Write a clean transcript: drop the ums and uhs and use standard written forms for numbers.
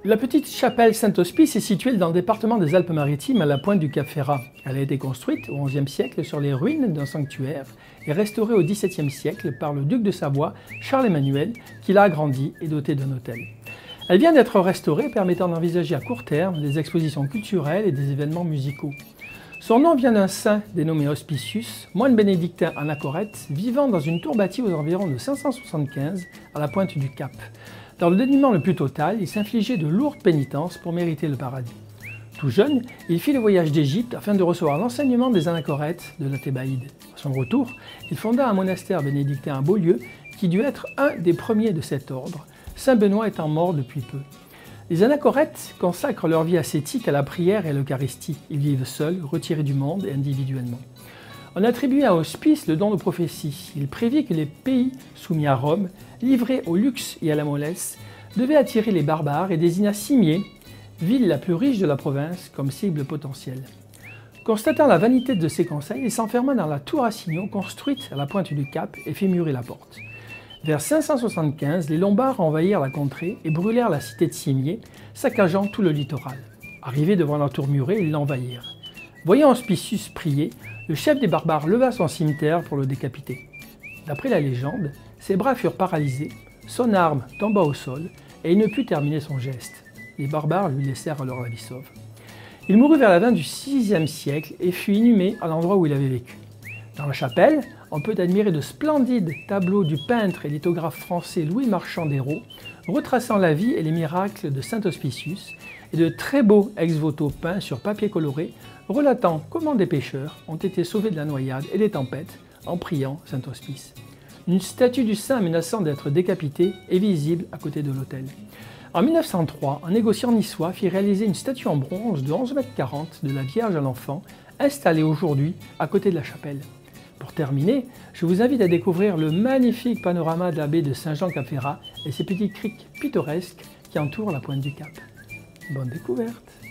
La petite chapelle Saint-Hospice est située dans le département des Alpes-Maritimes, à la pointe du Cap Ferrat. Elle a été construite au XIe siècle sur les ruines d'un sanctuaire et restaurée au XVIIe siècle par le duc de Savoie, Charles-Emmanuel, qui l'a agrandie et dotée d'un hôtel. Elle vient d'être restaurée, permettant d'envisager à court terme des expositions culturelles et des événements musicaux. Son nom vient d'un saint dénommé Hospitius, moine bénédictin anachorète, vivant dans une tour bâtie aux environs de 575 à la pointe du Cap. Dans le dénuement le plus total, il s'infligeait de lourdes pénitences pour mériter le paradis. Tout jeune, il fit le voyage d'Égypte afin de recevoir l'enseignement des anachorètes de la Thébaïde. À son retour, il fonda un monastère bénédictin à Beaulieu qui dut être un des premiers de cet ordre, saint Benoît étant mort depuis peu. Les anachorètes consacrent leur vie ascétique à la prière et à l'Eucharistie. Ils vivent seuls, retirés du monde et individuellement. On attribuait à Hospice le don de prophétie. Il prévit que les pays soumis à Rome, livrés au luxe et à la mollesse, devaient attirer les barbares et désigna Cimiez, ville la plus riche de la province, comme cible potentielle. Constatant la vanité de ses conseils, il s'enferma dans la tour à signaux construite à la pointe du Cap et fit murer la porte. Vers 575, les Lombards envahirent la contrée et brûlèrent la cité de Cimiez, saccageant tout le littoral. Arrivés devant la tour murée, ils l'envahirent. Voyant Hospitius prier, le chef des barbares leva son cimeterre pour le décapiter. D'après la légende, ses bras furent paralysés, son arme tomba au sol et il ne put terminer son geste. Les barbares lui laissèrent alors la vie sauve. Il mourut vers la fin du VIe siècle et fut inhumé à l'endroit où il avait vécu. Dans la chapelle, on peut admirer de splendides tableaux du peintre et lithographe français Louis Marchand d'Hérault, retraçant la vie et les miracles de saint Hospitius, et de très beaux ex-voto peints sur papier coloré, relatant comment des pêcheurs ont été sauvés de la noyade et des tempêtes en priant saint Hospice. Une statue du saint menaçant d'être décapité est visible à côté de l'autel. En 1903, un négociant niçois fit réaliser une statue en bronze de 11,40 m de la Vierge à l'Enfant, installée aujourd'hui à côté de la chapelle. Pour terminer, je vous invite à découvrir le magnifique panorama de la baie de Saint-Jean-Cap-Ferrat et ses petits criques pittoresques qui entourent la pointe du Cap. Bonne découverte!